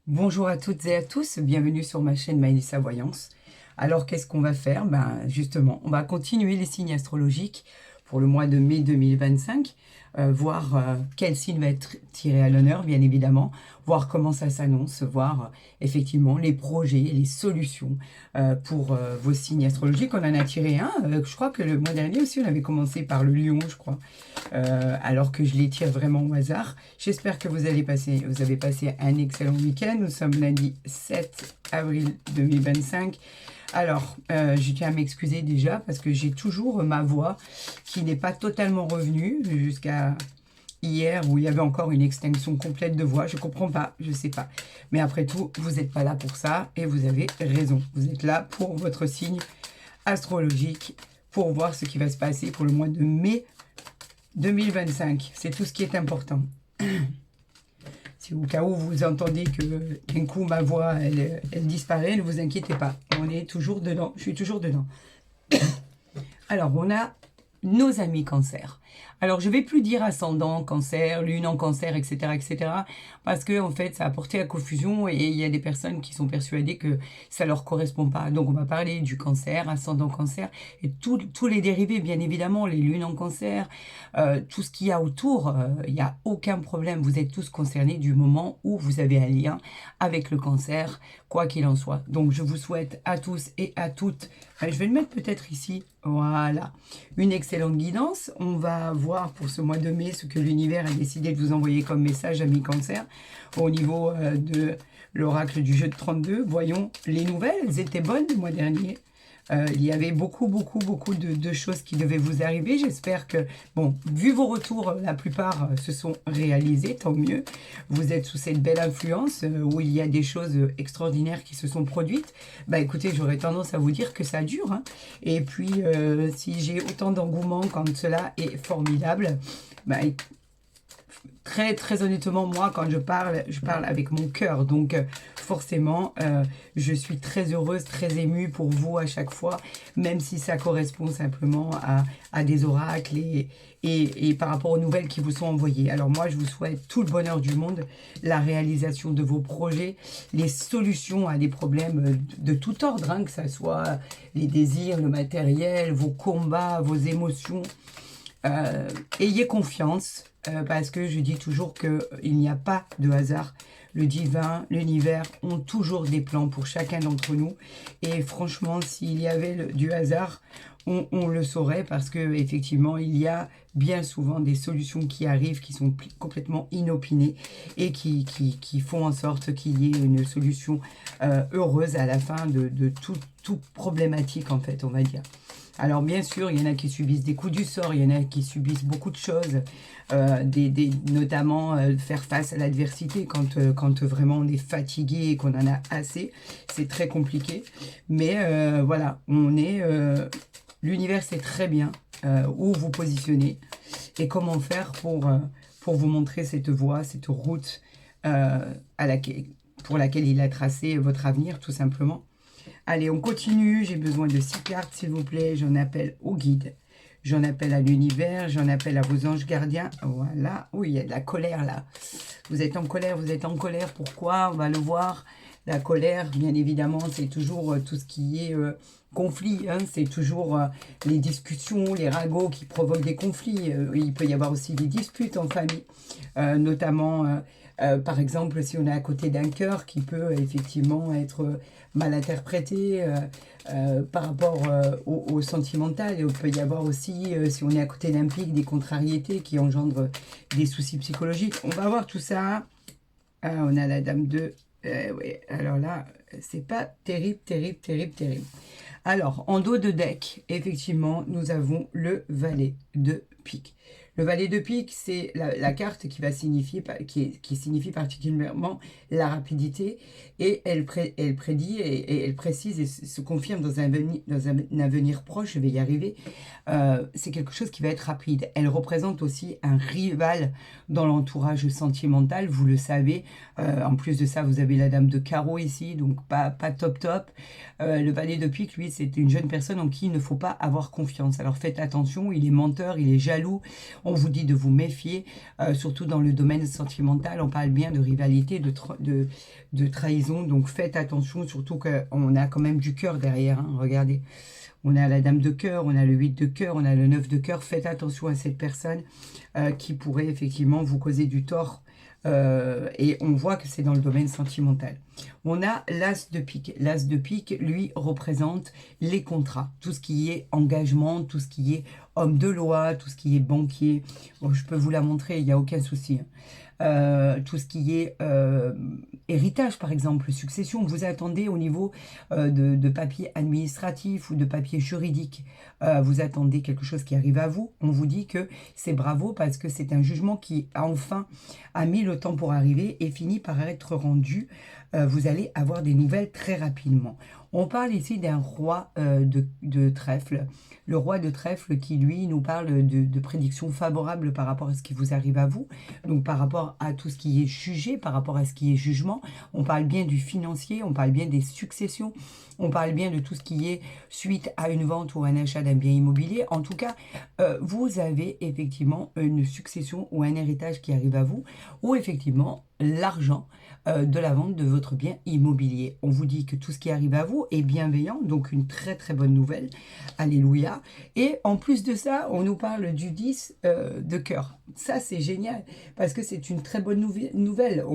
Bonjour à toutes et à tous, bienvenue sur ma chaîne Maëlissa Voyance. Alors qu'est-ce qu'on va faire? Justement, on va continuer les signes astrologiques pour le mois de mai 2025, voir quel signe va être tiré à l'honneur, bien évidemment, voir comment ça s'annonce, voir effectivement les projets, les solutions pour vos signes astrologiques. On en a tiré un, je crois que le mois dernier aussi, on avait commencé par le lion, je crois. Alors que je les tire vraiment au hasard. J'espère que vous avez passé un excellent week-end. Nous sommes lundi 7 avril 2025. Alors, je tiens à m'excuser déjà parce que j'ai toujours ma voix qui n'est pas totalement revenue jusqu'à hier où il y avait encore une extinction complète de voix. Je ne comprends pas, je ne sais pas. Mais après tout, vous n'êtes pas là pour ça et vous avez raison. Vous êtes là pour votre signe astrologique, pour voir ce qui va se passer pour le mois de mai 2025, c'est tout ce qui est important. Si au cas où vous entendez que d'un coup ma voix elle disparaît, ne vous inquiétez pas, on est toujours dedans, je suis toujours dedans. Alors on a nos amis cancer. Alors je vais plus dire ascendant cancer, lune en cancer, etc., etc., parce que en fait ça a porté à confusion et il y a des personnes qui sont persuadées que ça leur correspond pas. Donc on va parler du cancer, ascendant cancer et tous les dérivés, bien évidemment, les lunes en cancer, tout ce qu'il y a autour. Il n'y a aucun problème, vous êtes tous concernés du moment où vous avez un lien avec le cancer, quoi qu'il en soit. Donc je vous souhaite à tous et à toutes, je vais le mettre peut-être ici, voilà, une excellente guidance. On va voir pour ce mois de mai ce que l'univers a décidé de vous envoyer comme message, amis cancer, au niveau de l'oracle du jeu de 32. Voyons les nouvelles, elles étaient bonnes le mois dernier. Il y avait beaucoup de choses qui devaient vous arriver. J'espère que, bon, vu vos retours, la plupart se sont réalisés, tant mieux. Vous êtes sous cette belle influence où il y a des choses extraordinaires qui se sont produites. Bah écoutez, j'aurais tendance à vous dire que ça dure, hein. Et puis, si j'ai autant d'engouement quand cela est formidable, bah, très honnêtement, moi, quand je parle avec mon cœur. Donc, forcément, je suis très heureuse, très émue pour vous à chaque fois, même si ça correspond simplement à des oracles et par rapport aux nouvelles qui vous sont envoyées. Alors moi, je vous souhaite tout le bonheur du monde, la réalisation de vos projets, les solutions à des problèmes de tout ordre, hein, que ce soit les désirs, le matériel, vos combats, vos émotions. Ayez confiance, parce que je dis toujours qu'il n'y a pas de hasard. Le divin, l'univers ont toujours des plans pour chacun d'entre nous. Et franchement, s'il y avait du hasard, on le saurait, parce que effectivement, il y a bien souvent des solutions qui arrivent, qui sont complètement inopinées et qui font en sorte qu'il y ait une solution heureuse à la fin de toute problématique, en fait, on va dire. Alors bien sûr, il y en a qui subissent des coups du sort, il y en a qui subissent beaucoup de choses, notamment faire face à l'adversité quand vraiment on est fatigué et qu'on en a assez. C'est très compliqué. Mais voilà, l'univers sait très bien où vous positionner et comment faire pour vous montrer cette voie, cette route pour laquelle il a tracé votre avenir, tout simplement. Allez, on continue. J'ai besoin de 6 cartes, s'il vous plaît. J'en appelle au guide. J'en appelle à l'univers. J'en appelle à vos anges gardiens. Voilà. Oui, il y a de la colère, là. Vous êtes en colère, vous êtes en colère. Pourquoi? On va le voir. La colère, bien évidemment, c'est toujours tout ce qui est conflit. Hein. C'est toujours les discussions, les ragots qui provoquent des conflits. Il peut y avoir aussi des disputes en famille. Notamment, par exemple, si on est à côté d'un cœur qui peut effectivement être mal interprété par rapport au sentimental. Et il peut y avoir aussi, si on est à côté d'un pic, des contrariétés qui engendrent des soucis psychologiques. On va voir tout ça. Ah, on a la dame de... ouais, alors là, c'est pas terrible. Alors, en dos de deck, effectivement, nous avons le valet de pique. Le valet de pique, c'est la carte qui va signifier, qui signifie particulièrement la rapidité, et elle prédit et elle précise et se confirme dans un avenir proche, je vais y arriver. C'est quelque chose qui va être rapide. Elle représente aussi un rival dans l'entourage sentimental, vous le savez. En plus de ça, vous avez la dame de carreau ici, donc pas top. Le valet de pique, lui, c'est une jeune personne en qui il ne faut pas avoir confiance. Alors faites attention, il est menteur, il est jaloux. On vous dit de vous méfier, surtout dans le domaine sentimental. On parle bien de rivalité, de trahison. Donc faites attention, surtout qu'on a quand même du cœur derrière. Hein, regardez, on a la dame de cœur, on a le 8 de cœur, on a le 9 de cœur. Faites attention à cette personne qui pourrait effectivement vous causer du tort. Et on voit que c'est dans le domaine sentimental. On a l'as de pique. L'as de pique, lui, représente les contrats. Tout ce qui est engagement, tout ce qui est homme de loi, tout ce qui est banquier. Bon, je peux vous la montrer, il n'y a aucun souci. Tout ce qui est héritage, par exemple, succession. Vous attendez au niveau de papier administratif ou de papier juridique. Vous attendez quelque chose qui arrive à vous. On vous dit que c'est bravo parce que c'est un jugement qui a mis le temps pour arriver et finit par être rendu. Vous allez avoir des nouvelles très rapidement. On parle ici d'un roi de trèfle. Le roi de trèfle qui, lui, nous parle de prédictions favorables par rapport à ce qui vous arrive à vous. Donc, par rapport à tout ce qui est jugé, par rapport à ce qui est jugement. On parle bien du financier, on parle bien des successions. On parle bien de tout ce qui est suite à une vente ou un achat d'un bien immobilier. En tout cas, vous avez effectivement une succession ou un héritage qui arrive à vous, ou effectivement l'argent de la vente de votre bien immobilier. On vous dit que tout ce qui arrive à vous est bienveillant, donc une très très bonne nouvelle. Alléluia. Et en plus de ça, on nous parle du 10 de cœur. Ça, c'est génial, parce que c'est une très bonne nouvelle.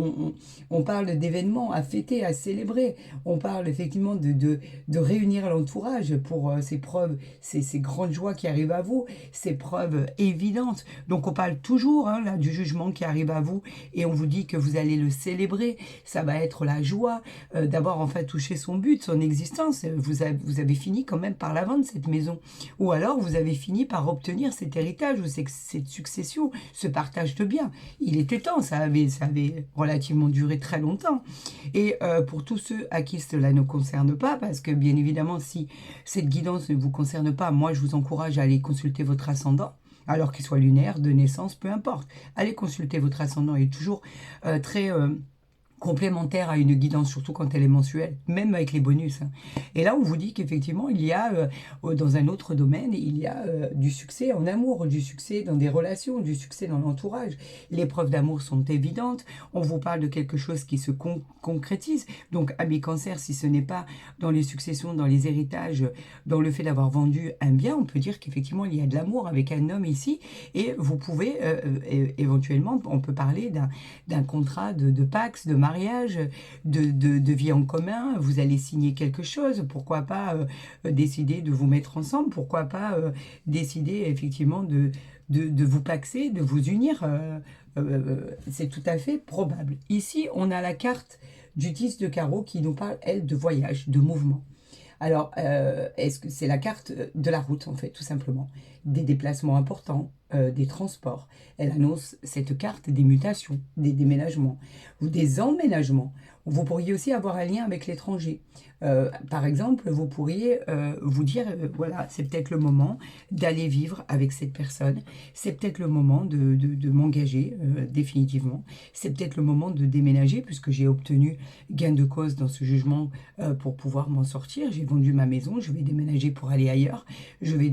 On parle d'événements à fêter, à célébrer. On parle effectivement de réunir l'entourage pour ces preuves, ces grandes joies qui arrivent à vous, ces preuves évidentes. Donc, on parle toujours là, du jugement qui arrive à vous, et on vous dit que vous allez le célébrer. Ça va être la joie d'avoir enfin touché son but, son existence. Vous avez fini quand même par la vendre, cette maison. Ou alors, vous avez fini par obtenir cet héritage ou cette succession, ce partage de biens. Il était temps, ça avait relativement duré très longtemps. Et pour tous ceux à qui cela ne concerne pas, parce que bien évidemment, si cette guidance ne vous concerne pas, moi, je vous encourage à aller consulter votre ascendant, alors qu'il soit lunaire, de naissance, peu importe. Allez consulter votre ascendant, il est toujours très complémentaire à une guidance, surtout quand elle est mensuelle, même avec les bonus. Hein. Et là, on vous dit qu'effectivement, il y a, dans un autre domaine, il y a du succès en amour, du succès dans des relations, du succès dans l'entourage. Les preuves d'amour sont évidentes. On vous parle de quelque chose qui se concrétise. Donc, amis Cancer, si ce n'est pas dans les successions, dans les héritages, dans le fait d'avoir vendu un bien, on peut dire qu'effectivement, il y a de l'amour avec un homme ici. Et vous pouvez, éventuellement, on peut parler d'un contrat de Pax, de mariage, de vie en commun. Vous allez signer quelque chose. Pourquoi pas décider de vous mettre ensemble? Pourquoi pas décider effectivement de vous paxer, de vous unir? C'est tout à fait probable. Ici, on a la carte du 10 de carreau qui nous parle, elle, de voyage, de mouvement. Alors, est-ce que c'est la carte de la route, en fait, tout simplement? Des déplacements importants, des transports. Elle annonce cette carte des mutations, des déménagements ou des emménagements. Vous pourriez aussi avoir un lien avec l'étranger. Par exemple, vous pourriez vous dire, voilà, c'est peut-être le moment d'aller vivre avec cette personne. C'est peut-être le moment de m'engager définitivement. C'est peut-être le moment de déménager puisque j'ai obtenu gain de cause dans ce jugement pour pouvoir m'en sortir. J'ai vendu ma maison, je vais déménager pour aller ailleurs. Je vais,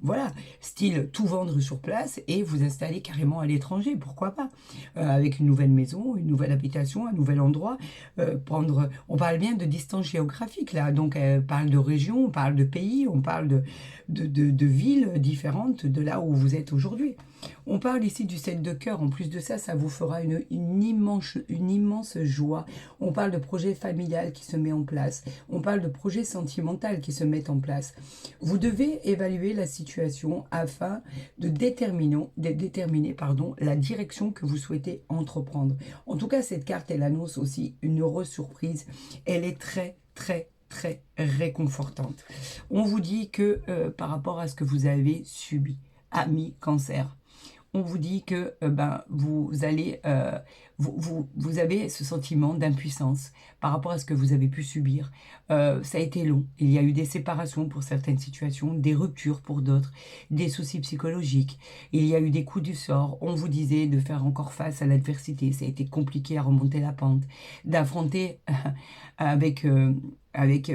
voilà, style tout vendre sur place et vous installer carrément à l'étranger. Pourquoi pas? Avec une nouvelle maison, une nouvelle habitation, un nouvel endroit. On parle bien de distance géographique là, donc on parle de région, on parle de pays, on parle de villes différentes de là où vous êtes aujourd'hui. On parle ici du 7 de cœur, en plus de ça, ça vous fera une immense joie. On parle de projet familial qui se met en place, on parle de projet sentimental qui se met en place. Vous devez évaluer la situation afin de déterminer la direction que vous souhaitez entreprendre. En tout cas, cette carte, elle annonce aussi une heureuse surprise. Elle est très réconfortante. On vous dit que par rapport à ce que vous avez subi, amis Cancer, on vous dit que vous avez ce sentiment d'impuissance par rapport à ce que vous avez pu subir. Ça a été long. Il y a eu des séparations pour certaines situations, des ruptures pour d'autres, des soucis psychologiques. Il y a eu des coups du sort. On vous disait de faire encore face à l'adversité. Ça a été compliqué à remonter la pente, d'affronter avec avec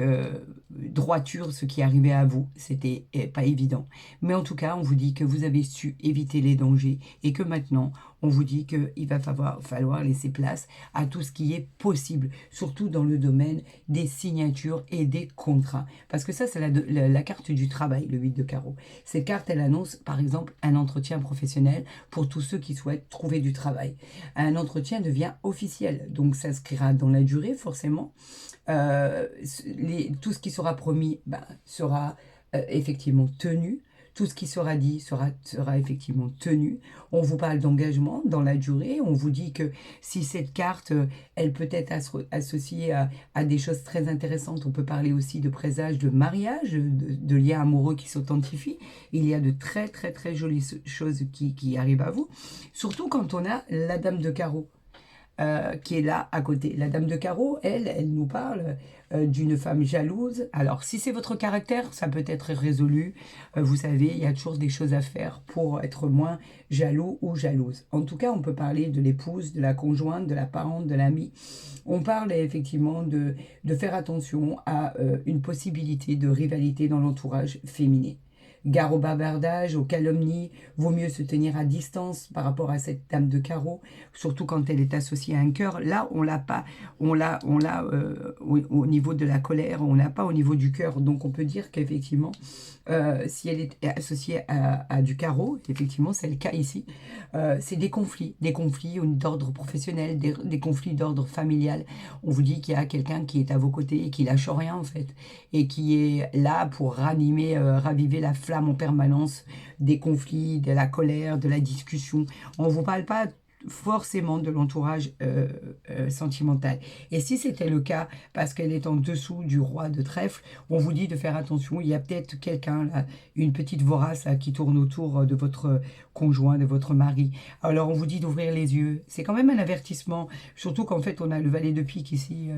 droiture ce qui arrivait à vous. C'était pas évident. Mais en tout cas, on vous dit que vous avez su éviter les dangers et que maintenant, on vous dit qu'il va falloir laisser place à tout ce qui est possible, surtout dans le domaine des signatures et des contrats. Parce que ça, c'est la carte du travail, le 8 de carreau. Cette carte, elle annonce, par exemple, un entretien professionnel pour tous ceux qui souhaitent trouver du travail. Un entretien devient officiel, donc ça s'inscrira dans la durée, forcément. Tout ce qui sera promis sera effectivement tenu. Tout ce qui sera dit sera effectivement tenu. On vous parle d'engagement dans la durée. On vous dit que si cette carte, elle peut être associée à des choses très intéressantes, on peut parler aussi de présage, de mariage, de liens amoureux qui s'authentifient. Il y a de très très très jolies choses qui arrivent à vous. Surtout quand on a la dame de carreau. Qui est là à côté. La dame de carreau, elle nous parle d'une femme jalouse. Alors, si c'est votre caractère, ça peut être résolu. Vous savez, il y a toujours des choses à faire pour être moins jaloux ou jalouse. En tout cas, on peut parler de l'épouse, de la conjointe, de la parente, de l'amie. On parle effectivement de faire attention à une possibilité de rivalité dans l'entourage féminin. Gare au bavardage, aux calomnies, vaut mieux se tenir à distance par rapport à cette dame de carreau, surtout quand elle est associée à un cœur. Là, on l'a pas, on l'a au niveau de la colère, on l'a pas au niveau du cœur. Donc, on peut dire qu'effectivement, si elle est associée à du carreau, effectivement, c'est le cas ici, c'est des conflits d'ordre professionnel, des conflits d'ordre familial. On vous dit qu'il y a quelqu'un qui est à vos côtés et qui lâche rien, en fait, et qui est là pour raviver la flamme en permanence des conflits, de la colère, de la discussion. On ne vous parle pas forcément de l'entourage sentimental. Et si c'était le cas, parce qu'elle est en dessous du roi de trèfle, on vous dit de faire attention. Il y a peut-être quelqu'un, là, une petite vorace là, qui tourne autour de votre conjoint, de votre mari. Alors on vous dit d'ouvrir les yeux. C'est quand même un avertissement, surtout qu'en fait on a le valet de pique ici.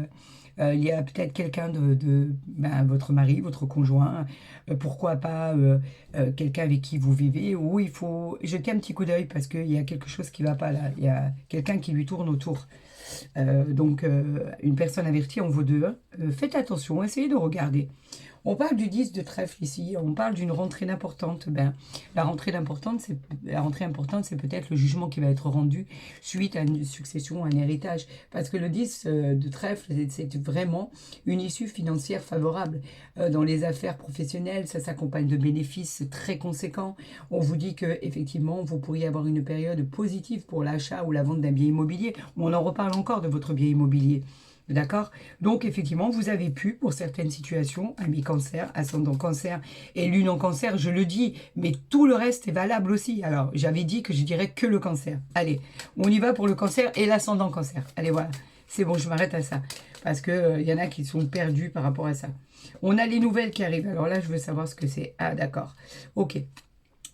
Il y a peut-être quelqu'un votre mari, votre conjoint, pourquoi pas quelqu'un avec qui vous vivez, où il faut jeter un petit coup d'œil parce qu'il y a quelque chose qui ne va pas là, il y a quelqu'un qui lui tourne autour. Donc une personne avertie en vaut deux. Faites attention, essayez de regarder. On parle du 10 de trèfle ici, on parle d'une rentrée importante. La rentrée importante, c'est peut-être le jugement qui va être rendu suite à une succession, un héritage. Parce que le 10 de trèfle, c'est vraiment une issue financière favorable. Dans les affaires professionnelles, ça s'accompagne de bénéfices très conséquents. On vous dit que effectivement, vous pourriez avoir une période positive pour l'achat ou la vente d'un bien immobilier. On en reparle encore de votre bien immobilier. D'accord? Donc, effectivement, vous avez pu, pour certaines situations, ami cancer, ascendant cancer et lune en cancer, je le dis, mais tout le reste est valable aussi. Alors, j'avais dit que je dirais que le cancer. Allez, on y va pour le cancer et l'ascendant cancer. Allez, voilà. C'est bon, je m'arrête à ça. Parce qu'il y en a qui sont perdus par rapport à ça. On a les nouvelles qui arrivent. Alors là, je veux savoir ce que c'est. Ah, d'accord. Ok.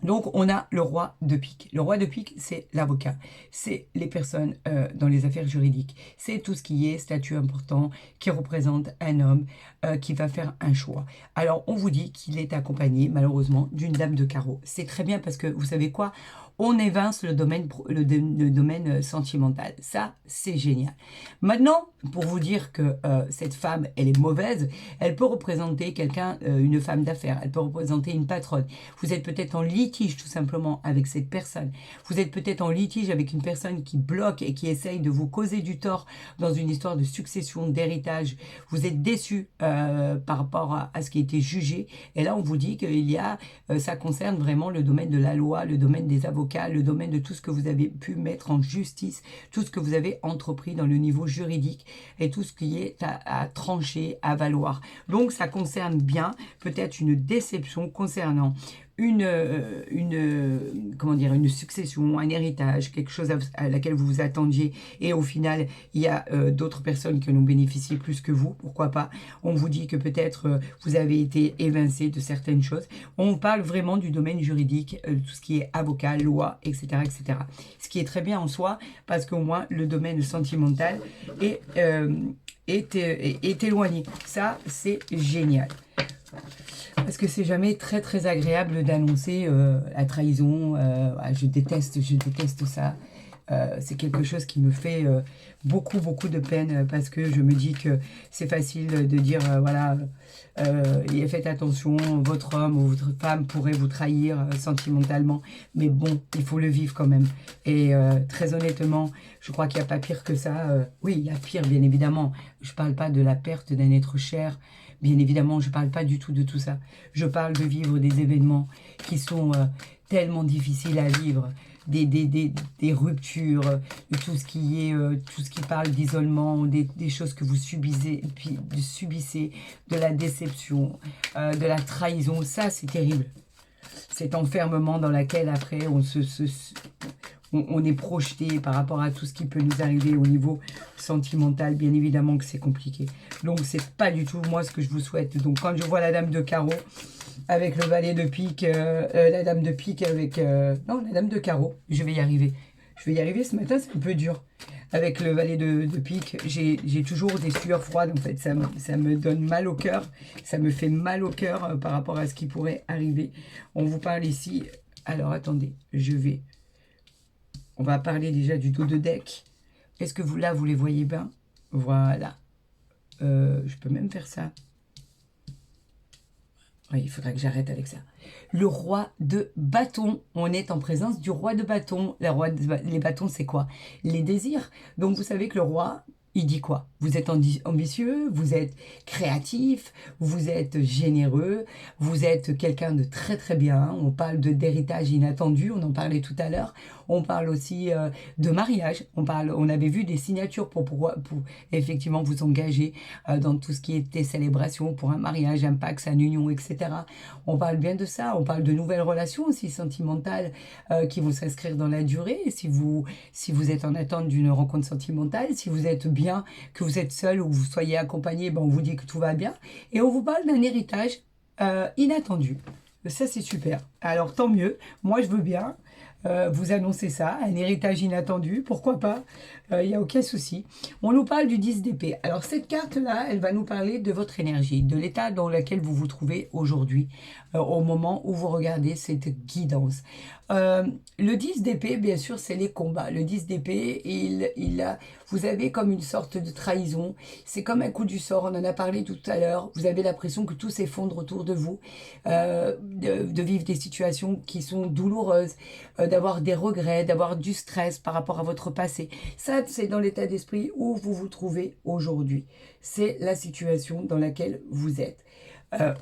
Donc, on a le roi de pique. Le roi de pique, c'est l'avocat. C'est les personnes dans les affaires juridiques. C'est tout ce qui est statut important, qui représente un homme qui va faire un choix. Alors, on vous dit qu'il est accompagné, malheureusement, d'une dame de carreau. C'est très bien parce que, vous savez quoi? On évince le domaine sentimental. Ça, c'est génial. Maintenant, pour vous dire que cette femme, elle est mauvaise, elle peut représenter quelqu'un, une femme d'affaires, elle peut représenter une patronne. Vous êtes peut-être en litige tout simplement avec cette personne. Vous êtes peut-être en litige avec une personne qui bloque et qui essaye de vous causer du tort dans une histoire de succession, d'héritage. Vous êtes déçu par rapport à ce qui a été jugé. Et là, on vous dit qu'il y a, ça concerne vraiment le domaine de la loi, le domaine des avocats, le domaine de tout ce que vous avez pu mettre en justice, tout ce que vous avez entrepris dans le niveau juridique et tout ce qui est à trancher, à valoir. Donc, ça concerne bien peut-être une déception concernant une succession, un héritage, quelque chose à laquelle vous vous attendiez et au final, il y a d'autres personnes qui en ont bénéficié plus que vous, pourquoi pas. On vous dit que peut-être vous avez été évincé de certaines choses. On parle vraiment du domaine juridique, tout ce qui est avocat, loi, etc., etc. Ce qui est très bien en soi, parce qu'au moins, le domaine sentimental est éloigné. Ça, c'est génial. Parce que c'est jamais très très agréable d'annoncer la trahison. Je déteste ça. C'est quelque chose qui me fait beaucoup, beaucoup de peine parce que je me dis que c'est facile de dire, voilà, et faites attention, votre homme ou votre femme pourrait vous trahir sentimentalement, mais bon, il faut le vivre quand même. Et très honnêtement, je crois qu'il n'y a pas pire que ça. Oui, il y a pire, bien évidemment. Je ne parle pas de la perte d'un être cher, bien évidemment, je ne parle pas du tout de tout ça. Je parle de vivre des événements qui sont tellement difficiles à vivre, des ruptures, de tout ce qui est, tout ce qui parle d'isolement, des choses que vous subissez, de la déception, de la trahison. Ça, c'est terrible. Cet enfermement dans lequel, après, on est projeté par rapport à tout ce qui peut nous arriver au niveau sentimental. Bien évidemment que c'est compliqué. Donc, c'est pas du tout, moi, ce que je vous souhaite. Donc, quand je vois la dame de carreau avec le valet de pique, la dame de pique avec... non, la dame de carreau, je vais y arriver. Je vais y arriver ce matin, c'est un peu dur. Avec le valet de pique, j'ai toujours des sueurs froides, en fait. Ça me donne mal au cœur. Ça me fait mal au cœur par rapport à ce qui pourrait arriver. On vous parle ici... Alors, attendez, on va parler déjà du dos de deck. Est-ce que vous, là, vous les voyez bien? Voilà. Je peux même faire ça. Oui, il faudrait que j'arrête avec ça. Le roi de bâton. On est en présence du roi de bâton. Les bâtons, c'est quoi? Les désirs. Donc, vous savez que le roi, il dit quoi? Vous êtes ambitieux, vous êtes créatif, vous êtes généreux, vous êtes quelqu'un de très très bien. On parle d'héritage inattendu, on en parlait tout à l'heure. On parle aussi de mariage. On avait vu des signatures pour effectivement vous engager dans tout ce qui était célébration pour un mariage, un pax, une union, etc. On parle bien de ça. On parle de nouvelles relations aussi sentimentales qui vont s'inscrire dans la durée. Si vous êtes en attente d'une rencontre sentimentale, si vous êtes bien, que vous êtes seul ou que vous soyez accompagné, ben on vous dit que tout va bien. Et on vous parle d'un héritage inattendu. Ça, c'est super. Alors, tant mieux. Moi, je veux bien vous annoncer ça. Un héritage inattendu. Pourquoi pas? Il n'y a aucun souci. On nous parle du 10 d'épée. Alors, cette carte-là, elle va nous parler de votre énergie, de l'état dans lequel vous vous trouvez aujourd'hui, au moment où vous regardez cette guidance. Le 10 d'épée, bien sûr, c'est les combats. Le 10 d'épée, vous avez comme une sorte de trahison. C'est comme un coup du sort, on en a parlé tout à l'heure. Vous avez l'impression que tout s'effondre autour de vous, de vivre des situations qui sont douloureuses, d'avoir des regrets, d'avoir du stress par rapport à votre passé. Ça, c'est dans l'état d'esprit où vous vous trouvez aujourd'hui. C'est la situation dans laquelle vous êtes.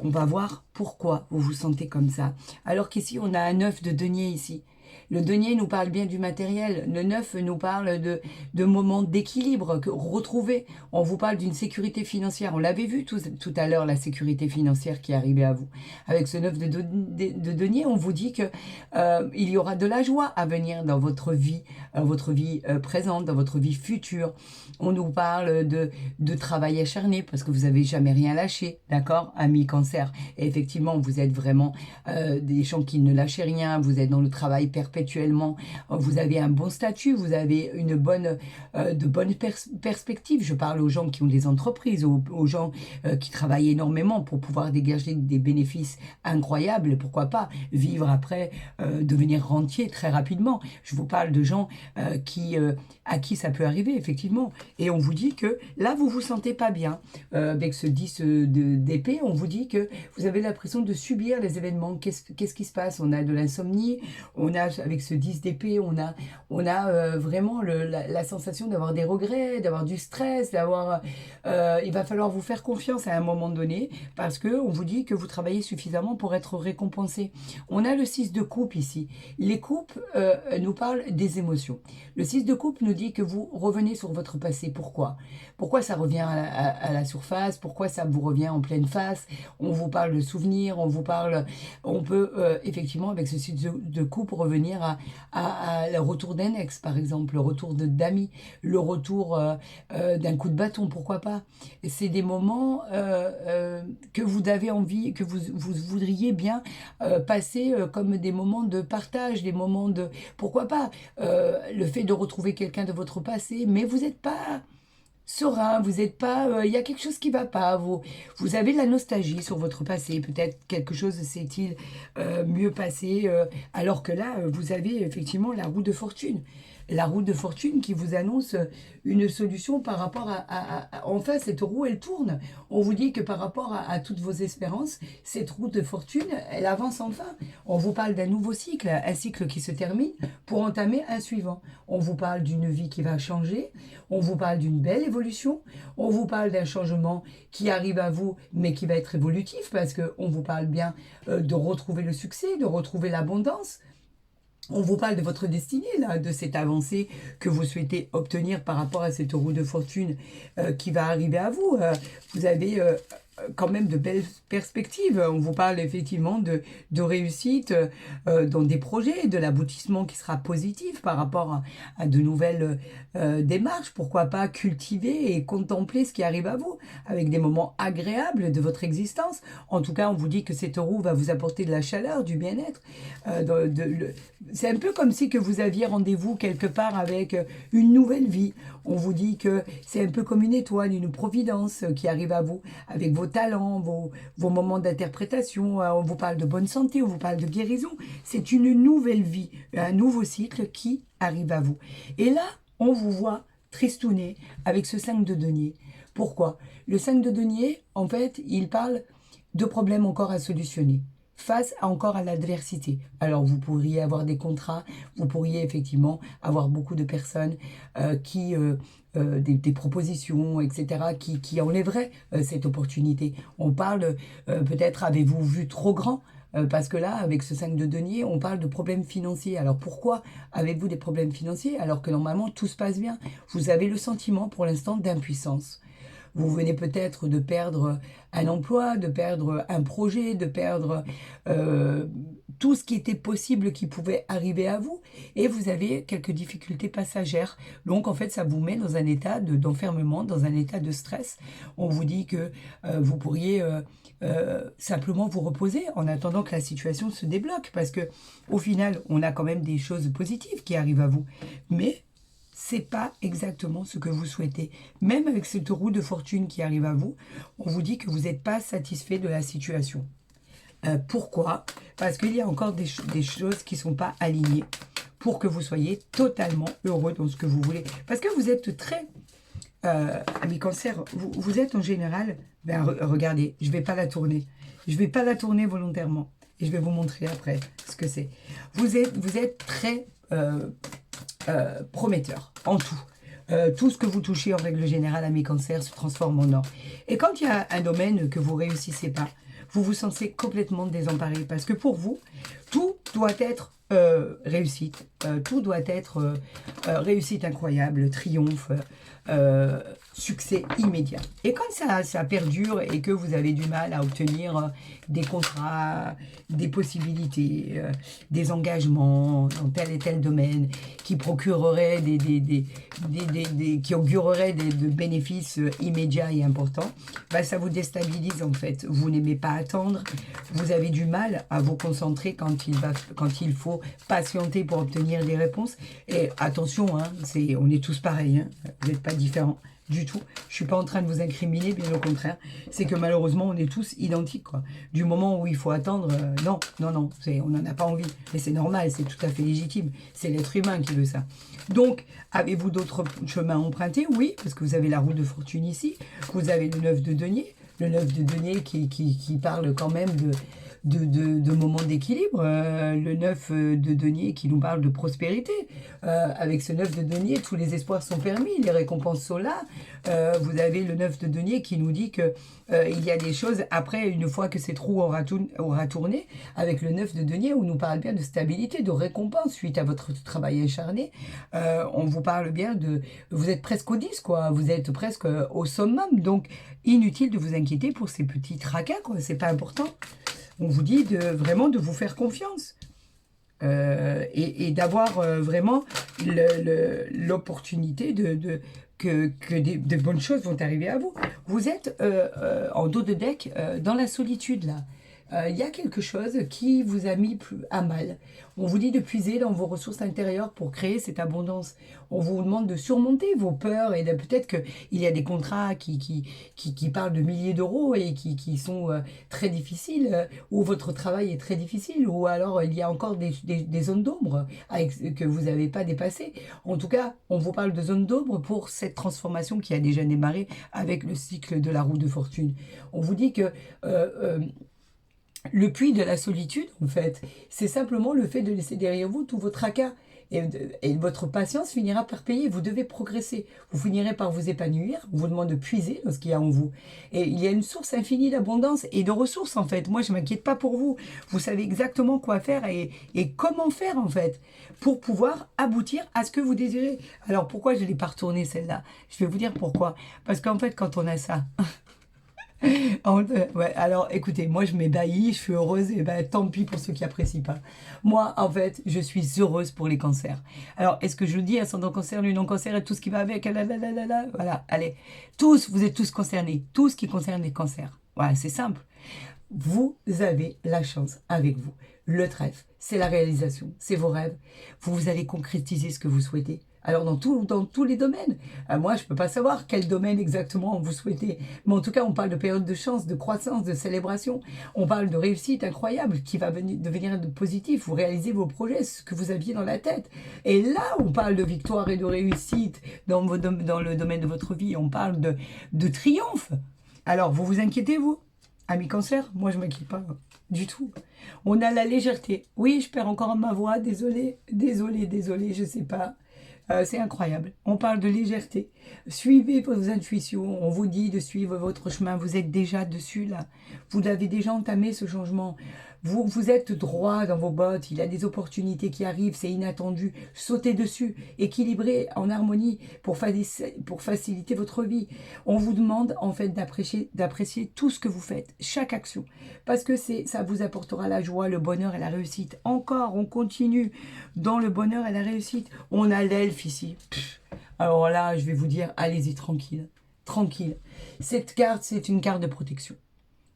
On va voir pourquoi vous vous sentez comme ça. Alors qu'ici, on a un 9 de denier ici. Le denier nous parle bien du matériel. Le 9 nous parle de moments d'équilibre retrouvés. On vous parle d'une sécurité financière. On l'avait vu tout à l'heure, la sécurité financière qui arrivait à vous. Avec ce 9 de denier, on vous dit que il y aura de la joie à venir dans votre vie présente, dans votre vie future. On nous parle de travail acharné parce que vous n'avez jamais rien lâché, d'accord, ami Cancer. Et effectivement, vous êtes vraiment des gens qui ne lâchez rien. Vous êtes dans le travail perpétuellement, vous avez un bon statut, vous avez de bonnes perspectives. Je parle aux gens qui ont des entreprises, aux gens qui travaillent énormément pour pouvoir dégager des bénéfices incroyables, pourquoi pas vivre après, devenir rentier très rapidement. Je vous parle de gens à qui ça peut arriver, effectivement. Et on vous dit que là, vous vous sentez pas bien. Avec ce 10 d'épée, on vous dit que vous avez l'impression de subir les événements. Qu'est-ce qui se passe? On a de l'insomnie, on a, avec ce 10 d'épée, on a vraiment la sensation d'avoir des regrets, d'avoir du stress, il va falloir vous faire confiance à un moment donné parce qu'on vous dit que vous travaillez suffisamment pour être récompensé. On a le 6 de coupe ici. Les coupes nous parlent des émotions. Le 6 de coupe nous dit que vous revenez sur votre passé. Pourquoi? Pourquoi ça revient à la surface? Pourquoi ça vous revient en pleine face? On vous parle de souvenirs, on peut effectivement avec ce 6 de coupe revenir à le retour d'un ex par exemple, le retour d'amis, le retour d'un coup de bâton, pourquoi pas. C'est des moments que vous avez envie, que vous voudriez bien passer comme des moments de partage, des moments de... Pourquoi pas le fait de retrouver quelqu'un de votre passé, mais vous n'êtes pas serein, vous n'êtes pas... Il y a quelque chose qui ne va pas, vous avez de la nostalgie sur votre passé, peut-être quelque chose s'est-il mieux passé, alors que là, vous avez effectivement la roue de fortune. la roue de fortune qui vous annonce une solution par rapport enfin, cette roue, elle tourne. On vous dit que par rapport à toutes vos espérances, cette roue de fortune, elle avance enfin. On vous parle d'un nouveau cycle, un cycle qui se termine pour entamer un suivant. On vous parle d'une vie qui va changer, on vous parle d'une belle évolution, on vous parle d'un changement qui arrive à vous, mais qui va être évolutif, parce qu'on vous parle bien de retrouver le succès, de retrouver l'abondance. On vous parle de votre destinée, là, de cette avancée que vous souhaitez obtenir par rapport à cette roue de fortune qui va arriver à vous. Vous avez quand même de belles perspectives. On vous parle effectivement de réussite dans des projets, de l'aboutissement qui sera positif par rapport à de nouvelles démarches. Pourquoi pas cultiver et contempler ce qui arrive à vous avec des moments agréables de votre existence. En tout cas, on vous dit que cette roue va vous apporter de la chaleur, du bien-être. C'est un peu comme si que vous aviez rendez-vous quelque part avec une nouvelle vie. On vous dit que c'est un peu comme une étoile, une providence qui arrive à vous avec vos talents, vos moments d'interprétation. On vous parle de bonne santé, on vous parle de guérison. C'est une nouvelle vie, un nouveau cycle qui arrive à vous. Et là, on vous voit tristouner avec ce 5 de denier. Pourquoi? Le 5 de denier, en fait, il parle de problèmes encore à solutionner face encore à l'adversité. Alors, vous pourriez avoir des contrats, vous pourriez effectivement avoir beaucoup de personnes des propositions, etc., qui enlèveraient cette opportunité. On parle, peut-être avez-vous vu trop grand, parce que là, avec ce 5 de denier, on parle de problèmes financiers. Alors pourquoi avez-vous des problèmes financiers alors que normalement tout se passe bien? Vous avez le sentiment pour l'instant d'impuissance. Vous venez peut-être de perdre un emploi, de perdre un projet, de perdre tout ce qui était possible qui pouvait arriver à vous. Et vous avez quelques difficultés passagères. Donc, en fait, ça vous met dans un état d'enfermement, dans un état de stress. On vous dit que vous pourriez simplement vous reposer en attendant que la situation se débloque. Parce que au final, on a quand même des choses positives qui arrivent à vous. Mais c'est pas exactement ce que vous souhaitez. Même avec cette roue de fortune qui arrive à vous, on vous dit que vous n'êtes pas satisfait de la situation. Pourquoi? Parce qu'il y a encore des choses qui ne sont pas alignées pour que vous soyez totalement heureux dans ce que vous voulez. Parce que vous êtes très... amis cancer, vous êtes en général... regardez, je ne vais pas la tourner. Je ne vais pas la tourner volontairement. Et je vais vous montrer après ce que c'est. Vous êtes très... prometteur en tout. Tout ce que vous touchez en règle générale à mes cancers se transforme en or. Et quand il y a un domaine que vous ne réussissez pas, vous vous sentez complètement désemparé parce que pour vous, tout doit être réussite. Tout doit être réussite incroyable, triomphe, succès immédiat. Et quand ça perdure et que vous avez du mal à obtenir des contrats, des possibilités, des engagements dans tel et tel domaine qui procureraient qui augureraient de bénéfices immédiats et importants, bah, ça vous déstabilise en fait. Vous n'aimez pas attendre, vous avez du mal à vous concentrer quand il faut patienter pour obtenir des réponses. Et attention, hein, on est tous pareils, hein, vous n'êtes pas différents du tout. Je ne suis pas en train de vous incriminer, bien au contraire. C'est que malheureusement, on est tous identiques, quoi. Du moment où il faut attendre, non, on n'en a pas envie. Mais c'est normal, c'est tout à fait légitime. C'est l'être humain qui veut ça. Donc, avez-vous d'autres chemins empruntés? Oui, parce que vous avez la roue de fortune ici. Vous avez le 9 de denier. Le 9 de denier qui parle quand même de moments d'équilibre, le 9 de denier qui nous parle de prospérité. Avec ce 9 de denier, tous les espoirs sont permis, les récompenses sont là. Vous avez le 9 de denier qui nous dit que il y a des choses, après, une fois que cette roue aura tourné, avec le 9 de denier, on nous parle bien de stabilité, de récompense suite à votre travail acharné. On vous parle bien vous êtes presque au 10, quoi. Vous êtes presque au summum, donc inutile de vous inquiéter pour ces petits tracas, quoi. C'est pas important. On vous dit vraiment de vous faire confiance et d'avoir vraiment l'opportunité que de bonnes choses vont arriver à vous. Vous êtes en dos de deck dans la solitude, là. il y a quelque chose qui vous a mis à mal. On vous dit de puiser dans vos ressources intérieures pour créer cette abondance. On vous demande de surmonter vos peurs et peut-être qu'il y a des contrats qui parlent de milliers d'euros et qui sont très difficiles, ou votre travail est très difficile, ou alors il y a encore des zones d'ombre que vous n'avez pas dépassées. En tout cas, on vous parle de zones d'ombre pour cette transformation qui a déjà démarré avec le cycle de la roue de fortune. On vous dit que le puits de la solitude, en fait, c'est simplement le fait de laisser derrière vous tout votre tracas. Et votre patience finira par payer. Vous devez progresser. Vous finirez par vous épanouir. On vous demande de puiser dans ce qu'il y a en vous. Et il y a une source infinie d'abondance et de ressources, en fait. Moi, je ne m'inquiète pas pour vous. Vous savez exactement quoi faire et comment faire, en fait, pour pouvoir aboutir à ce que vous désirez. Alors, pourquoi je ne l'ai pas retournée, celle-là? Je vais vous dire pourquoi. Parce qu'en fait, quand on a ça... Ouais, alors écoutez, moi je m'ébahis, je suis heureuse, et ben tant pis pour ceux qui apprécient pas. Moi, en fait, je suis heureuse pour les cancers. Alors, est-ce que je le dis, ascendant cancer, lui non-cancer et tout ce qui va avec, voilà, allez. Tous, vous êtes tous concernés, tout ce qui concerne les cancers. Voilà, c'est simple. Vous avez la chance avec vous. Le trèfle, c'est la réalisation, c'est vos rêves. Vous allez concrétiser ce que vous souhaitez. Alors dans tous les domaines. Moi, je ne peux pas savoir quel domaine exactement vous souhaitez. Mais en tout cas, on parle de période de chance, de croissance, de célébration. On parle de réussite incroyable qui va devenir positif. Vous réalisez vos projets, ce que vous aviez dans la tête. Et là, on parle de victoire et de réussite dans le domaine de votre vie. On parle de triomphe. Alors, vous vous inquiétez, vous? Ami cancer, moi je ne m'inquiète pas du tout. On a la légèreté. Oui, je perds encore ma voix, désolé, je ne sais pas. C'est incroyable. On parle de légèreté. Suivez vos intuitions. On vous dit de suivre votre chemin. Vous êtes déjà dessus, là. Vous avez déjà entamé ce changement. Vous êtes droit dans vos bottes. Il y a des opportunités qui arrivent. C'est inattendu. Sautez dessus. Équilibrez en harmonie pour faciliter votre vie. On vous demande, en fait, d'apprécier tout ce que vous faites. Chaque action. Parce que ça vous apportera la joie, le bonheur et la réussite. Encore, on continue dans le bonheur et la réussite. On a l'elfe ici. Alors là, je vais vous dire, allez-y tranquille. Tranquille. Cette carte, c'est une carte de protection.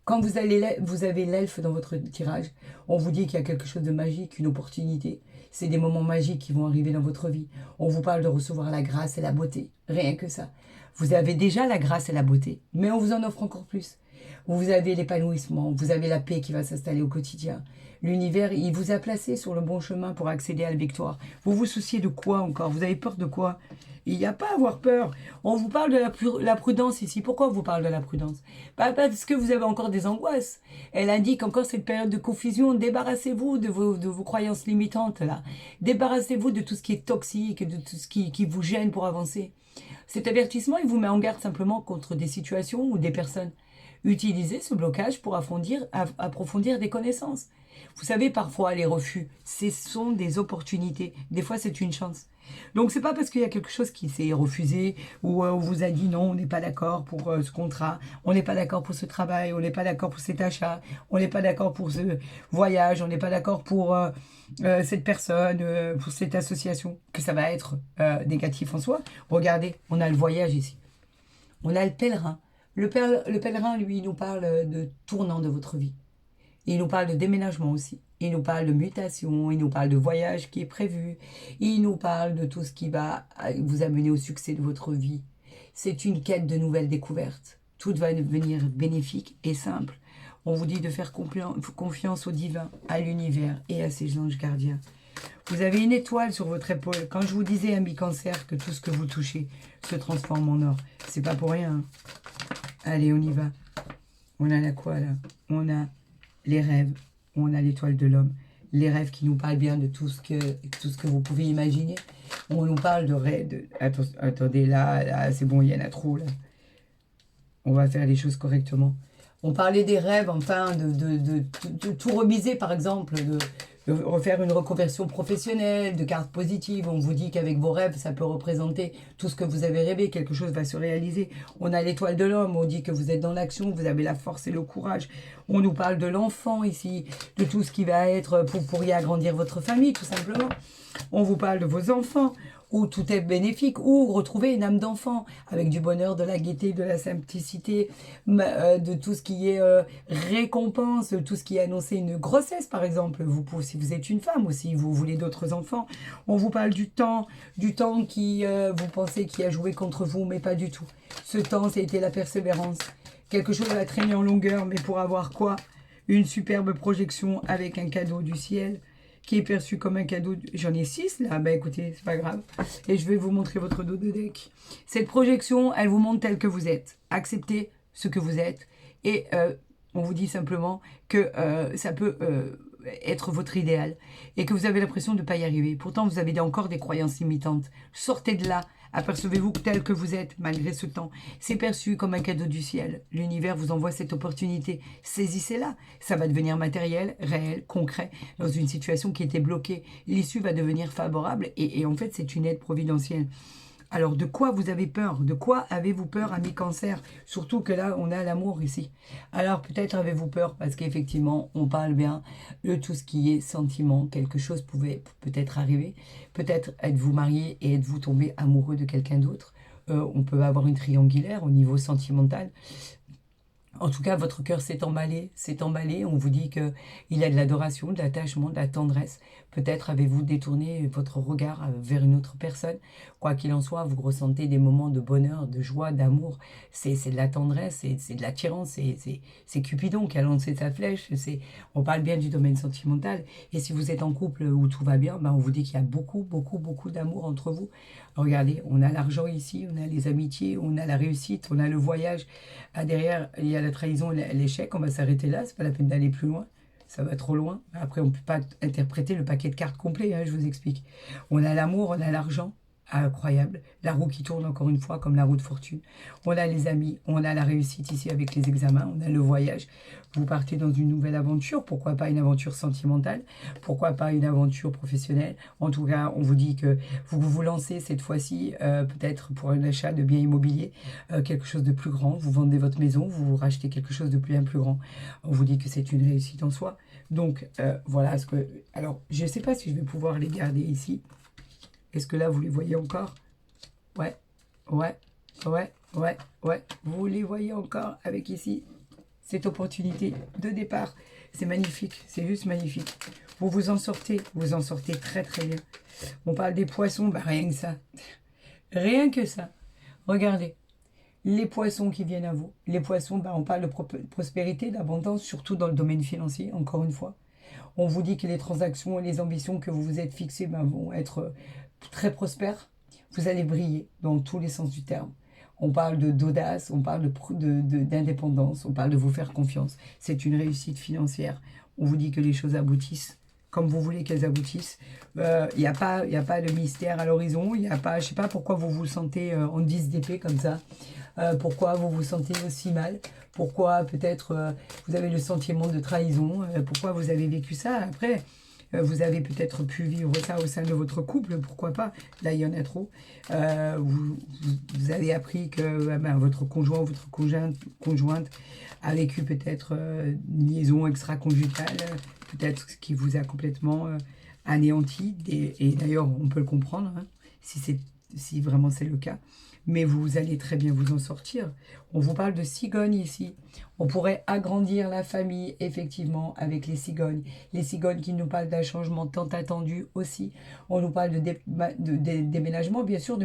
Quand vous avez l'elfe dans votre tirage, on vous dit qu'il y a quelque chose de magique, une opportunité. C'est des moments magiques qui vont arriver dans votre vie. On vous parle de recevoir la grâce et la beauté. Rien que ça. Vous avez déjà la grâce et la beauté, mais on vous en offre encore plus. Vous avez l'épanouissement, vous avez la paix qui va s'installer au quotidien. L'univers, il vous a placé sur le bon chemin pour accéder à la victoire. Vous vous souciez de quoi encore? Vous avez peur de quoi? Il n'y a pas à avoir peur. On vous parle de la prudence ici. Pourquoi on vous parle de la prudence? Parce que vous avez encore des angoisses. Elle indique encore cette période de confusion. Débarrassez-vous de vos croyances limitantes, là. Débarrassez-vous de tout ce qui est toxique, de tout ce qui vous gêne pour avancer. Cet avertissement, il vous met en garde simplement contre des situations ou des personnes. Utilisez ce blocage pour approfondir des connaissances. Vous savez, parfois, les refus, ce sont des opportunités. Des fois, c'est une chance. Donc, c'est pas parce qu'il y a quelque chose qui s'est refusé ou on vous a dit non, on n'est pas d'accord pour ce contrat, on n'est pas d'accord pour ce travail, on n'est pas d'accord pour cet achat, on n'est pas d'accord pour ce voyage, on n'est pas d'accord pour cette personne, pour cette association, que ça va être négatif en soi. Regardez, on a le voyage ici. On a le pèlerin. Le pèlerin, lui, il nous parle de tournant de votre vie. Il nous parle de déménagement aussi. Il nous parle de mutation, il nous parle de voyage qui est prévu. Il nous parle de tout ce qui va vous amener au succès de votre vie. C'est une quête de nouvelles découvertes. Tout va devenir bénéfique et simple. On vous dit de faire confiance au divin, à l'univers et à ses anges gardiens. Vous avez une étoile sur votre épaule. Quand je vous disais, ami cancer, que tout ce que vous touchez se transforme en or, c'est pas pour rien. Hein. Allez, on y va. On a la quoi, là? On a les rêves. On a l'étoile de l'homme. Les rêves qui nous parlent bien de tout ce que vous pouvez imaginer. On nous parle de rêves. Attendez, là c'est bon, il y en a trop, là. On va faire les choses correctement. On parlait des rêves, enfin, de tout remiser, par exemple, de refaire une reconversion professionnelle, de cartes positives. On vous dit qu'avec vos rêves, ça peut représenter tout ce que vous avez rêvé, quelque chose va se réaliser. On a l'étoile de l'homme, on dit que vous êtes dans l'action, vous avez la force et le courage. On nous parle de l'enfant ici, de tout ce qui va être, pour y agrandir votre famille, tout simplement. On vous parle de vos enfants. où tout est bénéfique, ou retrouver une âme d'enfant avec du bonheur, de la gaieté, de la simplicité, de tout ce qui est récompense, tout ce qui est annoncé une grossesse par exemple, si vous êtes une femme ou si vous voulez d'autres enfants. On vous parle du temps qui, vous pensez, qui a joué contre vous, mais pas du tout. Ce temps, c'était la persévérance. Quelque chose à traîner en longueur, mais pour avoir quoi? Une superbe projection avec un cadeau du ciel qui est perçu comme un cadeau. J'en ai 6 là, bah écoutez, c'est pas grave. Et je vais vous montrer votre dos de deck. Cette projection, elle vous montre tel que vous êtes. Acceptez ce que vous êtes. Et on vous dit simplement que ça peut être votre idéal et que vous avez l'impression de ne pas y arriver. Pourtant, vous avez encore des croyances limitantes. Sortez de là. Apercevez-vous tel que vous êtes, malgré ce temps. C'est perçu comme un cadeau du ciel. L'univers vous envoie cette opportunité. Saisissez-la. Ça va devenir matériel, réel, concret, dans une situation qui était bloquée. L'issue va devenir favorable et en fait, c'est une aide providentielle. Alors, de quoi vous avez peur? De quoi avez-vous peur, ami Cancer? Surtout que là, on a l'amour ici. Alors, peut-être avez-vous peur parce qu'effectivement, on parle bien de tout ce qui est sentiment. Quelque chose pouvait peut-être arriver. Peut-être êtes-vous marié et êtes-vous tombé amoureux de quelqu'un d'autre. On peut avoir une triangulaire au niveau sentimental. En tout cas, votre cœur s'est emballé. On vous dit qu'il y a de l'adoration, de l'attachement, de la tendresse. Peut-être avez-vous détourné votre regard vers une autre personne. Quoi qu'il en soit, vous ressentez des moments de bonheur, de joie, d'amour. C'est de la tendresse, c'est de l'attirance. C'est Cupidon qui a lancé sa flèche. On parle bien du domaine sentimental. Et si vous êtes en couple où tout va bien, ben on vous dit qu'il y a beaucoup, beaucoup, beaucoup d'amour entre vous. Regardez, on a l'argent ici, on a les amitiés, on a la réussite, on a le voyage. Derrière, il y a la trahison et l'échec. On va s'arrêter là, c'est pas la peine d'aller plus loin. Ça va trop loin. Après, on ne peut pas interpréter le paquet de cartes complet, hein, je vous explique. On a l'amour, on a l'argent. Incroyable. La roue qui tourne encore une fois comme la roue de fortune. On a les amis, on a la réussite ici avec les examens, on a le voyage. Vous partez dans une nouvelle aventure. Pourquoi pas une aventure sentimentale? Pourquoi pas une aventure professionnelle? En tout cas, on vous dit que vous vous lancez cette fois-ci peut-être pour un achat de biens immobiliers, quelque chose de plus grand. Vous vendez votre maison, vous rachetez quelque chose de bien plus grand. On vous dit que c'est une réussite en soi. Donc voilà ce que... Alors, je ne sais pas si je vais pouvoir les garder ici. Est-ce que là, vous les voyez encore? Ouais, ouais, ouais, ouais, ouais. Vous les voyez encore avec ici cette opportunité de départ. C'est magnifique, c'est juste magnifique. Vous vous en sortez très très bien. On parle des poissons, bah rien que ça. Rien que ça. Regardez, les poissons qui viennent à vous. Les poissons, bah, on parle de prospérité, d'abondance, surtout dans le domaine financier, encore une fois. On vous dit que les transactions et les ambitions que vous vous êtes fixées vont être très prospères. Vous allez briller dans tous les sens du terme. On parle d'audace, on parle d'indépendance, on parle de vous faire confiance. C'est une réussite financière. On vous dit que les choses aboutissent comme vous voulez qu'elles aboutissent. Il n'y a pas de mystère à l'horizon. Je ne sais pas pourquoi vous vous sentez en 10 d'épée comme ça. Pourquoi vous vous sentez aussi mal. Pourquoi peut-être vous avez le sentiment de trahison. Pourquoi vous avez vécu ça. Après, vous avez peut-être pu vivre ça au sein de votre couple, pourquoi pas. Là, il y en a trop. Vous avez appris que votre conjoint ou votre conjointe a vécu peut-être une liaison extra-conjugale, peut-être ce qui vous a complètement anéanti. Et d'ailleurs, on peut le comprendre, hein, si vraiment c'est le cas. Mais vous allez très bien vous en sortir. On vous parle de cigogne ici. On pourrait agrandir la famille, effectivement, avec les cigognes. Les cigognes qui nous parlent d'un changement tant attendu aussi. On nous parle de déménagement, bien sûr, de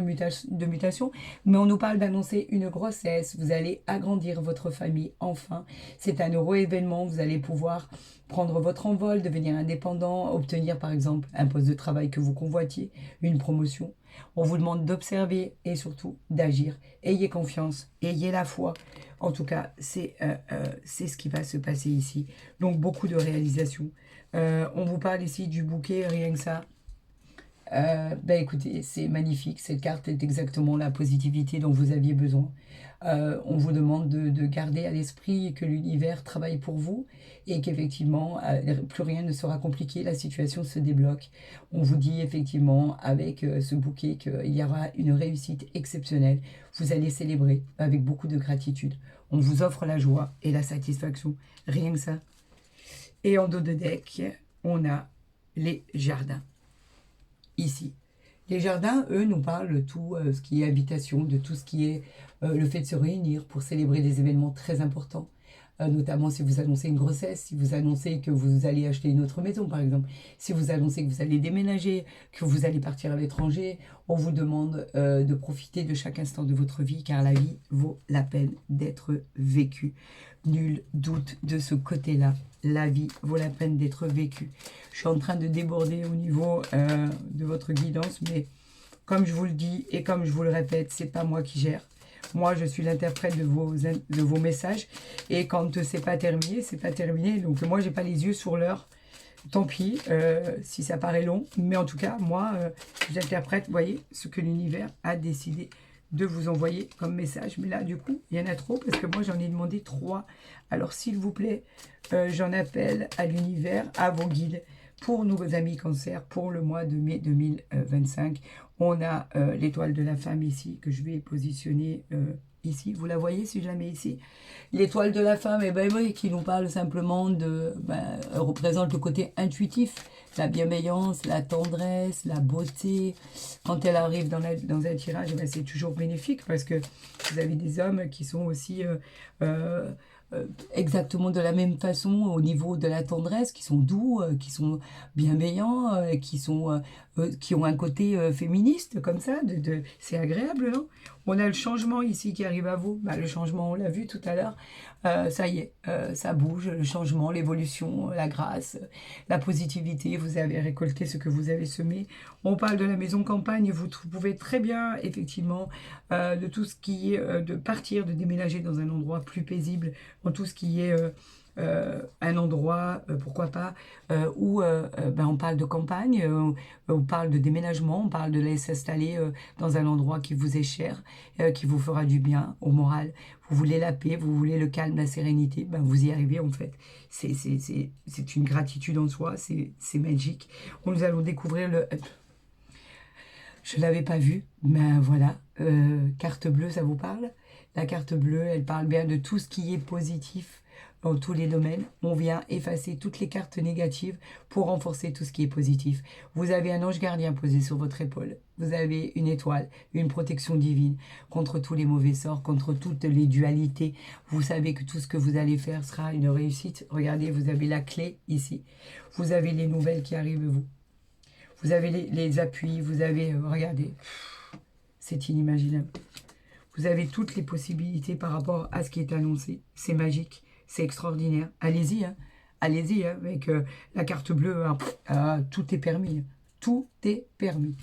mutation. Mais on nous parle d'annoncer une grossesse. Vous allez agrandir votre famille, enfin. C'est un heureux événement. Vous allez pouvoir prendre votre envol, devenir indépendant, obtenir, par exemple, un poste de travail que vous convoitiez, une promotion. On vous demande d'observer et surtout d'agir. Ayez confiance, ayez la foi. En tout cas, c'est ce qui va se passer ici. Donc, beaucoup de réalisations. On vous parle ici du bouquet, rien que ça. Écoutez, c'est magnifique. Cette carte est exactement la positivité dont vous aviez besoin. On vous demande de garder à l'esprit que l'univers travaille pour vous et qu'effectivement, plus rien ne sera compliqué, la situation se débloque. On vous dit effectivement avec ce bouquet qu'il y aura une réussite exceptionnelle. Vous allez célébrer avec beaucoup de gratitude. On vous offre la joie et la satisfaction, rien que ça. Et en dos de deck, on a les jardins. Ici, Les jardins, eux, nous parlent de tout ce qui est habitation, de tout ce qui est le fait de se réunir pour célébrer des événements très importants. Notamment si vous annoncez une grossesse, si vous annoncez que vous allez acheter une autre maison, par exemple, si vous annoncez que vous allez déménager, que vous allez partir à l'étranger, on vous demande de profiter de chaque instant de votre vie, car la vie vaut la peine d'être vécue. Nul doute de ce côté-là. La vie vaut la peine d'être vécue. Je suis en train de déborder au niveau de votre guidance, mais comme je vous le dis et comme je vous le répète, c'est pas moi qui gère. Moi, je suis l'interprète de vos messages. Et quand c'est pas terminé, c'est pas terminé. Donc moi, j'ai pas les yeux sur l'heure. Tant pis, si ça paraît long. Mais en tout cas, moi, j'interprète, vous voyez, ce que l'univers a décidé de vous envoyer comme message. Mais là, du coup, il y en a trop parce que moi, j'en ai demandé 3. Alors, s'il vous plaît, j'en appelle à l'univers, à vos guides, pour nos amis cancer, pour le mois de mai 2025. On a l'étoile de la femme ici, que je vais positionner ici. Vous la voyez si je la mets ici? L'étoile de la femme, eh ben, oui, qui nous parle simplement de... représente le côté intuitif, la bienveillance, la tendresse, la beauté. Quand elle arrive dans un tirage, eh ben, c'est toujours bénéfique parce que vous avez des hommes qui sont aussi... exactement de la même façon au niveau de la tendresse, qui sont doux, qui sont bienveillants, qui ont un côté féministe comme ça, c'est agréable, non? On a le changement ici qui arrive à vous, le changement on l'a vu tout à l'heure, ça y est, ça bouge, le changement, l'évolution, la grâce, la positivité, vous avez récolté ce que vous avez semé. On parle de la maison campagne, vous pouvez très bien effectivement de tout ce qui est de partir, de déménager dans un endroit plus paisible, dans tout ce qui est un endroit, pourquoi pas, où on parle de campagne, on parle de déménagement, on parle de laisser s'installer dans un endroit qui vous est cher, qui vous fera du bien au moral. Vous voulez la paix, vous voulez le calme, la sérénité, vous y arrivez en fait. C'est une gratitude en soi, c'est magique. Nous allons découvrir le... Je ne l'avais pas vu, mais voilà, carte bleue, ça vous parle? La carte bleue, elle parle bien de tout ce qui est positif dans tous les domaines. On vient effacer toutes les cartes négatives pour renforcer tout ce qui est positif. Vous avez un ange gardien posé sur votre épaule. Vous avez une étoile, une protection divine contre tous les mauvais sorts, contre toutes les dualités. Vous savez que tout ce que vous allez faire sera une réussite. Regardez, vous avez la clé ici. Vous avez les nouvelles qui arrivent, vous. Vous avez les appuis, vous avez... regardez, c'est inimaginable. Vous avez toutes les possibilités par rapport à ce qui est annoncé. C'est magique, c'est extraordinaire. Allez-y, hein. Allez-y, hein, avec la carte bleue. Tout est permis. Tout est permis.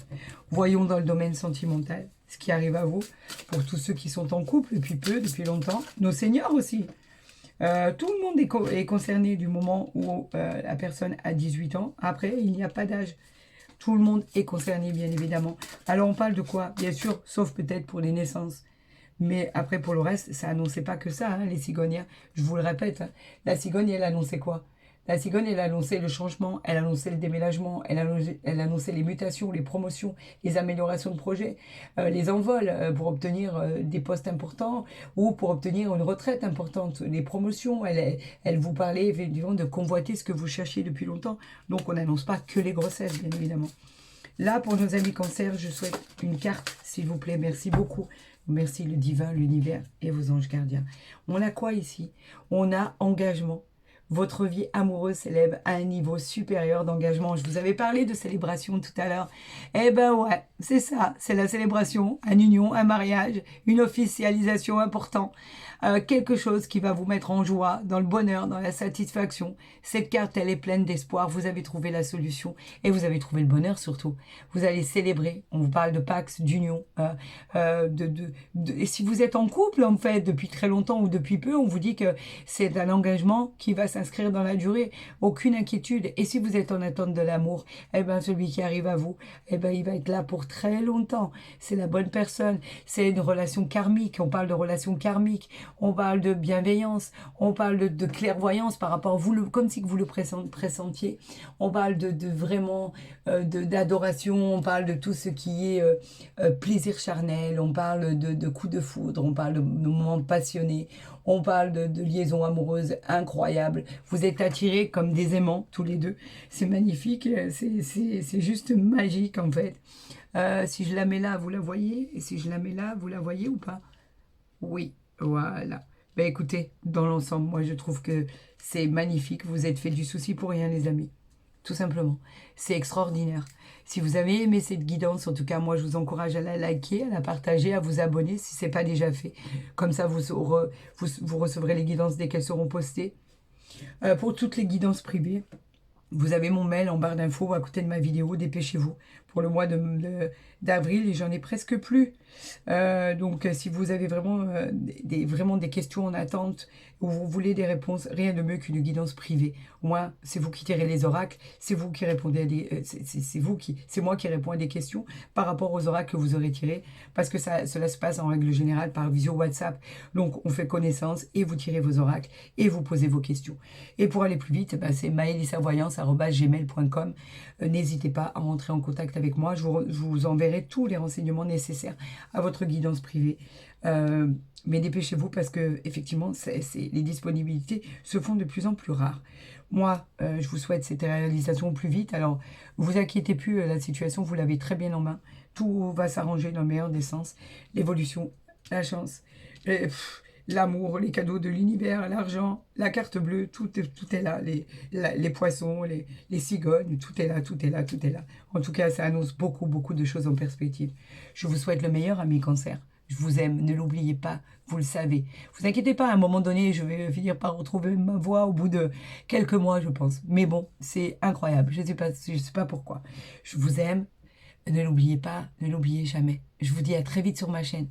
Voyons dans le domaine sentimental ce qui arrive à vous. Pour tous ceux qui sont en couple depuis peu, depuis longtemps. Nos seniors aussi. Tout le monde est concerné du moment où la personne a 18 ans. Après, il n'y a pas d'âge. Tout le monde est concerné, bien évidemment. Alors, on parle de quoi? Bien sûr, sauf peut-être pour les naissances. Mais après, pour le reste, ça annonçait pas que ça, hein, les cigognières. Je vous le répète, hein. La cigogne, elle annonçait quoi? La cigogne, elle annonçait le changement, elle annonçait le déménagement, elle annonçait les mutations, les promotions, les améliorations de projets, les envols pour obtenir des postes importants ou pour obtenir une retraite importante, les promotions. Elle vous parlait effectivement de convoiter ce que vous cherchiez depuis longtemps. Donc, on n'annonce pas que les grossesses, bien évidemment. Là, pour nos amis cancer, je souhaite une carte, s'il vous plaît. Merci beaucoup. Merci le divin, l'univers et vos anges gardiens. On a quoi ici? On a engagement. Votre vie amoureuse s'élève à un niveau supérieur d'engagement. Je vous avais parlé de célébration tout à l'heure. Eh ben ouais, c'est ça. C'est la célébration, une union, un mariage, une officialisation importante. Quelque chose qui va vous mettre en joie, dans le bonheur, dans la satisfaction. Cette carte, elle est pleine d'espoir. Vous avez trouvé la solution et vous avez trouvé le bonheur surtout. Vous allez célébrer. On vous parle de Pax, d'union. Et si vous êtes en couple, en fait, depuis très longtemps ou depuis peu, on vous dit que c'est un engagement qui va s'inscrire dans la durée. Aucune inquiétude. Et si vous êtes en attente de l'amour, eh ben, celui qui arrive à vous, eh ben, il va être là pour très longtemps. C'est la bonne personne. C'est une relation karmique. On parle de relation karmique. on parle de bienveillance, on parle de clairvoyance par rapport à vous, comme si vous le pressentiez, on parle de vraiment d'adoration, on parle de tout ce qui est plaisir charnel, on parle de coups de foudre, on parle de moments passionnés, on parle de liaisons amoureuses incroyables. Vous êtes attirés comme des aimants tous les deux. C'est magnifique, c'est juste magique en fait. Si je la mets là, vous la voyez? Et si je la mets là, vous la voyez ou pas? Oui, voilà. Ben écoutez, dans l'ensemble, moi je trouve que c'est magnifique. Vous êtes fait du souci pour rien, les amis. Tout simplement. C'est extraordinaire. Si vous avez aimé cette guidance, en tout cas, moi je vous encourage à la liker, à la partager, à vous abonner si ce n'est pas déjà fait. Comme ça, vous recevrez les guidances dès qu'elles seront postées. Pour toutes les guidances privées, vous avez mon mail en barre d'infos à côté de ma vidéo, dépêchez-vous. Pour le mois d'avril, et j'en ai presque plus. Donc, si vous avez vraiment des questions en attente, ou vous voulez des réponses, rien de mieux qu'une guidance privée. Au moins, c'est vous qui tirez les oracles, c'est vous qui répondez à des... c'est moi qui réponds à des questions par rapport aux oracles que vous aurez tirés, parce que cela se passe en règle générale par visio WhatsApp. Donc, on fait connaissance et vous tirez vos oracles et vous posez vos questions. Et pour aller plus vite, c'est maëlysavoyance@gmail.com. N'hésitez pas à rentrer en contact avec moi. Je vous enverrai tous les renseignements nécessaires à votre guidance privée. Mais dépêchez-vous parce que effectivement, les disponibilités se font de plus en plus rares. Moi, je vous souhaite cette réalisation au plus vite. Alors, vous inquiétez plus, la situation, vous l'avez très bien en main. Tout va s'arranger dans le meilleur des sens. L'évolution, la chance, l'amour, les cadeaux de l'univers, l'argent, la carte bleue, tout est là. Les poissons, les cigognes, tout est là, tout est là, tout est là. En tout cas, ça annonce beaucoup, beaucoup de choses en perspective. Je vous souhaite le meilleur, amis cancers. Je vous aime, ne l'oubliez pas, vous le savez. Vous inquiétez pas, à un moment donné, je vais finir par retrouver ma voix au bout de quelques mois, je pense. Mais bon, c'est incroyable, je sais pas pourquoi. Je vous aime, ne l'oubliez pas, ne l'oubliez jamais. Je vous dis à très vite sur ma chaîne.